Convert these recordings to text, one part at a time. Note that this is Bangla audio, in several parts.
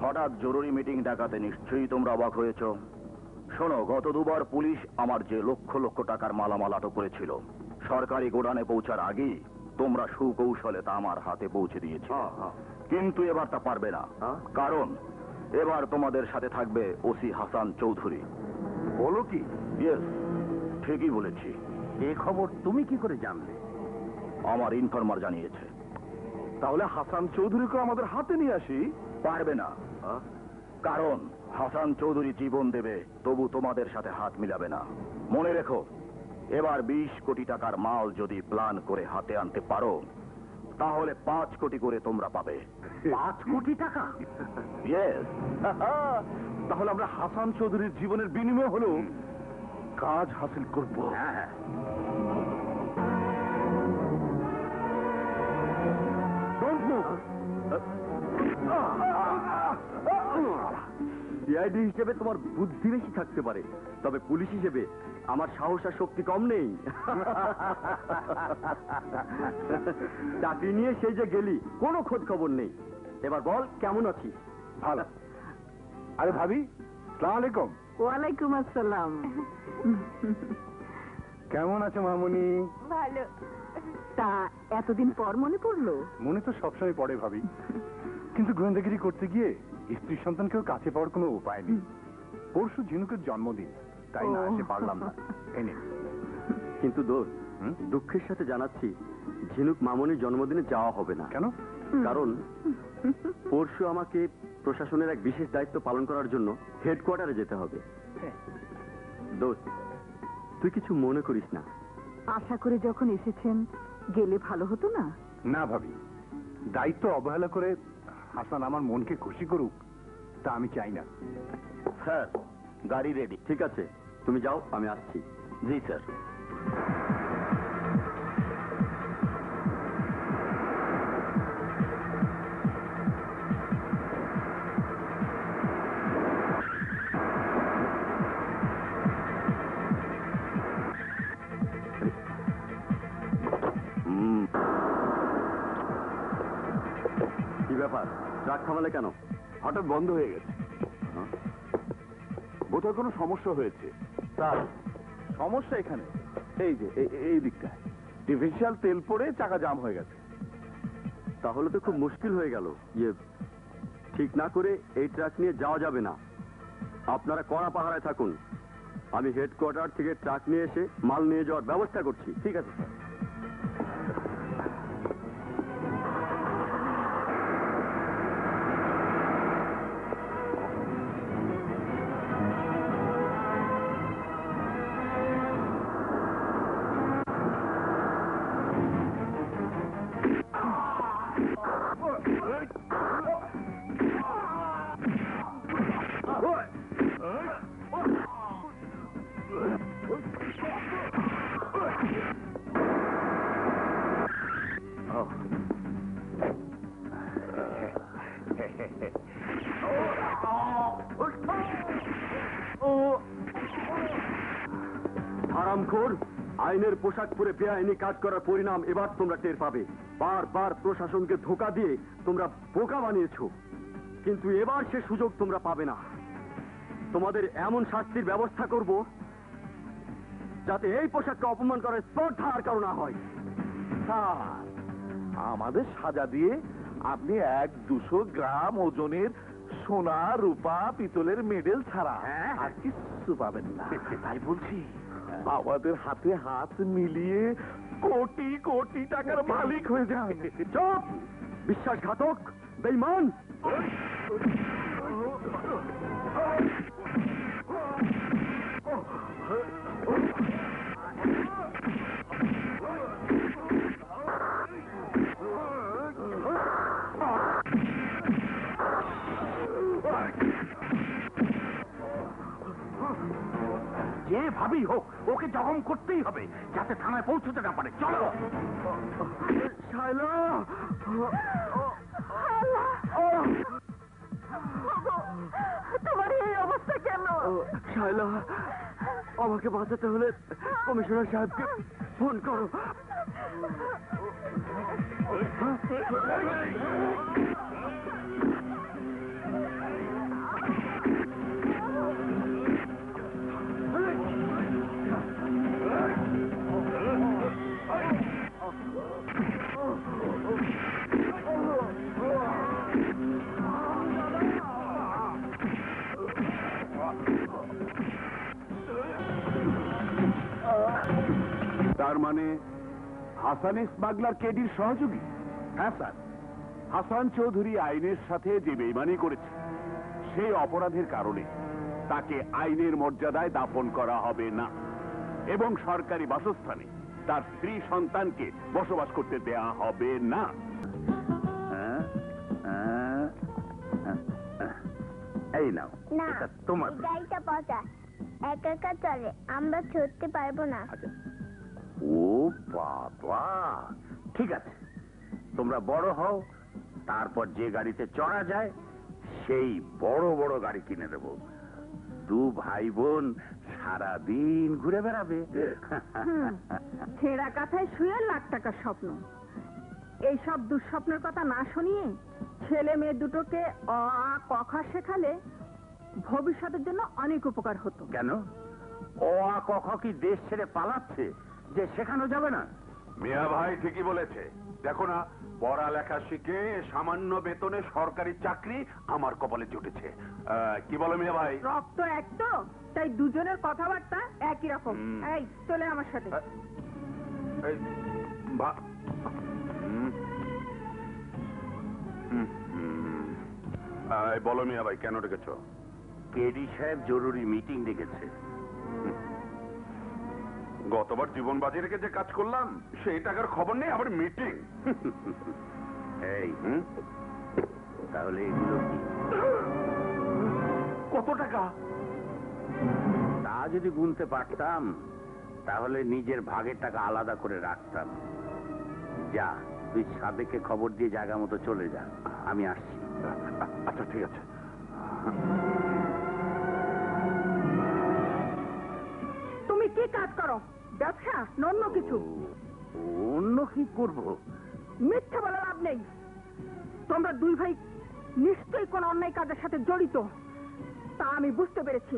হঠাৎ জরুরি মিটিং ডাকাতে নিশ্চয়ই তোমরা অবাক হয়েছ। শোনো, গত দুবার পুলিশ আমার যে লক্ষ লক্ষ টাকার মালামাল আটক করেছিল, সরকারি গোডানে পৌঁছার আগেই তোমরা সুকৌশলে তা আমার হাতে পৌঁছে দিয়েছে। কিন্তু এবার তা পারবে না, কারণ এবার তোমাদের সাথে থাকবে ওসি হাসান চৌধুরী। বলো কি? ইয়েস, ঠিকই বলেছি। এ খবর তুমি কি করে জানলে? আমার ইনফরমার জানিয়েছে। তাহলে হাসান চৌধুরীকে আমাদের হাতে নিয়ে আসি? পারবে না, কারণ হাসান চৌধুরী জীবন দেবে, তবু তোমাদের সাথে হাত মিলাবে না। মনে রেখো, এবার 20 কোটি টাকার মাল যদি প্ল্যান করে হাতে আনতে পারো, তাহলে 5 কোটি করে তোমরা পাবে। 5 কোটি টাকা? ইয়েস। তাহলে আমরা হাসান চৌধুরীর জীবনের বিনিময় হলো কাজ হাসিল করব। Don't move. সিআইডি হিসেবে তোমার বুদ্ধি বেশি থাকতে পারে, তবে পুলিশ হিসেবে আমার সাহস আর শক্তি কম নেই। চাকরি নিয়ে সেই যে গেলি, কোনো খোঁজ খবর নেই। এবার বল, কেমন আছিস? ভালো। আরে ভাবি, সালাম আলাইকুম। ওয়ালাইকুম আসসালাম। কেমন আছো মামুনি? ভালো। তা এতদিন পর মনে পড়লো? মনে তো সবসময় পড়ে ভাবি, কিন্তু গোয়েন্দাগিরি করতে গিয়ে স্ত্রী সন্তানকেও কাছে পাওয়ার কোনো উপায় নেই। পরশু ঝিনুকের জন্মদিন, তাই না আসতে পারলাম না। এনে কিন্তু দোস্ত, দুঃখের সাথে জানাচ্ছি, ঝিনুক মামনির জন্মদিনে যাওয়া হবে না। কেন? কারণ পরশু আমাকে প্রশাসনের এক বিশেষ দায়িত্ব পালন করার জন্য হেডকোয়ার্টারে যেতে হবে। দোস্ত, তুই কিছু মনে করিস না। আশা করে যখন এসেছেন, গেলে ভালো হতো না? না ভাবি, দায়িত্ব অবহেলা করে হাসান আমার মনকে খুশি করুক, তা আমি চাই না। স্যার, গাড়ি রেডি। ঠিক আছে, তুমি যাও, আমি আসছি। জি স্যার। কি ব্যাপার, ট্রাক থামালে কেন? হঠাৎ বন্ধ হয়ে গেছে। বোধহয় কোনো সমস্যা হয়েছে। স্যার, সমস্যা এখানে, এই যে এই দিকটায় ডিফেন্সিয়াল তেল পড়ে চাকা জাম হয়ে গেছে। তাহলে তো খুব মুশকিল হয়ে গেল। ঠিক না করে এই ট্রাক নিয়ে যাওয়া যাবে না। আপনারা কড়া পাহারায় থাকুন, আমি হেডকোয়ার্টার থেকে ট্রাক নিয়ে এসে মাল নিয়ে যাওয়ার ব্যবস্থা করছি। ঠিক আছে স্যার। হারামখোর, আইনের পোশাক পরে বেআইনি কাজ করার পরিণাম এবার তোমরা টের পাবে। বারবার প্রশাসনকে ধোঁকা দিয়ে তোমরা বোকা বানিয়েছো, কিন্তু এবার সে সুযোগ তোমরা পাবে না। তোমাদের এমন শাস্তির ব্যবস্থা করব যাতে এই পোশাককে অপমান করার স্পর্ধা আর কারো না হয়। স্যার, আমাদের সাজা দিয়ে আপনি 100-200 গ্রাম ওজনের সোনা, রূপা, পিতলের মেডেল ছাড়া আর কিছু পাবেন না। তাই বলছি, আমাদের হাতে হাত মিলিয়ে কোটি কোটি টাকার মালিক হয়ে যান। চুপ! বিশ্বাসঘাতক, বেঈমান! যেভাবেই হোক ওকে জখম করতেই হবে, যাতে থানায় পৌঁছতে না পারে। চলো। শায়লা! তোমার এই অবস্থা কেন? শায়লা, আমাকে বাঁচাতে হলে কমিশনার সাহেবকে ফোন করো। তার মানে হাসান স্মাগলার কেডির সহযোগী? হ্যাঁ স্যার, হাসান চৌধুরী আইনের সাথে যে বেইমানি করেছে সেই অপরাধের কারণে তাকে আইনের মর্যাদায় দাফন করা হবে না এবং সরকারি বাসস্থানে তার স্ত্রী সন্তানকে বসবাস করতে দেয়া হবে না। এই নাও, না, এটা তোমার। এই গাড়িটা পচা, একা একা চলে, আমরা চড়তে পারবো না। আচ্ছা। ও বাবা, ঠিক আছে, তোমরা বড় হও, তারপর যে গাড়িতে চড়া যায় সেই বড় বড় গাড়ি কিনে দেব। দু ভাই বোন সারাদিন ঘুরে বেড়াবে। ছেঁড়া কাঁথায় শুয়ে লাখ টাকার স্বপ্ন। এইসব দুঃস্বপ্নের কথা না শুনিয়ে ছেলে মেয়ে দুটোকে অ আ ক খ শেখালে ভবিষ্যতের জন্য অনেক উপকার হতো। কেন, ও আ ক খ কি দেশ ছেড়ে পালাচ্ছে যে শেখানো যাবে না? মিয়া ভাই ঠিকই বলেছে। দেখো না, পড়ালেখা শিখে সামান্য বেতনে সরকারি চাকরি আমার কপালে জুটেছে। কি বলো মিয়া ভাই? রক্ত এক তো, তাই দুজনের কথাবার্তা একই রকম। এই চলে আমার সাথে। এই, বলো মিয়া ভাই, কেন ডেকেছ? কেডি সাহেব জরুরি মিটিং ডেকেছে। গতবার জীবন বাজি রেখে যে কাজ করলাম সেই টাকার খবর নেই, আবার মিটিং। এই তাহলে এগুলো কি? কত টাকা? তা যদি গুনতে পারতাম তাহলে নিজের ভাগের টাকা আলাদা করে রাখতাম। যা, তুই সাদেকে খবর দিয়ে জায়গা মতো চলে যা, আমি আসছি। আচ্ছা ঠিক আছে। তুমি কি কাজ করো? ব্যবসা না অন্য কিছু? অন্য কি করবো? মিথ্যে বলে লাভ নেই। তোমরা দুই ভাই নিশ্চয়ই কোন অন্যায় কাজের সাথে জড়িত, তা আমি বুঝতে পেরেছি।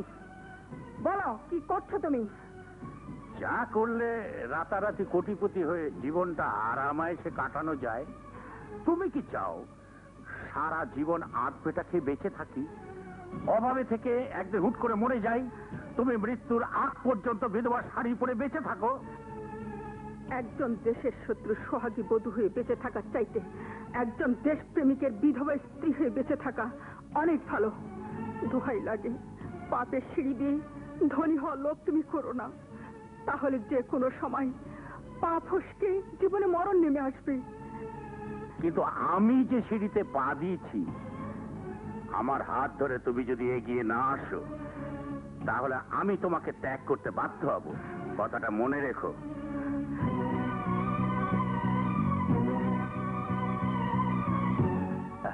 বলো, কি করছো তুমি? যা করলে রাতারাতি কোটিপতি হয়ে জীবনটা আরামায়েশে কাটানো যায়। তুমি কি চাও সারা জীবন আধ পেটা খেয়ে বেঁচে থাকি, অভাবে থেকে একদিন হুট করে মরে যাই, তুমি মৃত্যুর আগ পর্যন্ত বিধবা শাড়ি পরে বেঁচে থাকো? একজন দেশের শত্রু সোহাগী বধূ হয়ে বেঁচে থাকার চাইতে একজন দেশপ্রেমিকের বিধবা স্ত্রী হয়ে বেঁচে থাকা অনেক ভালো। দোহাই লাগে, পাপের সিঁড়ি দিয়ে ধনী হওয়ার লোক তুমি করো না, তাহলে যে কোনো সময় পা ফসকে জীবনে মরণ নেমে আসবে। কিন্তু আমি যে সিঁড়িতে পা দিয়েছি, আমার হাত ধরে তুমি যদি এগিয়ে না আসো তাহলে আমি তোমাকে ত্যাগ করতে বাধ্য হব। কথাটা মনে রেখো।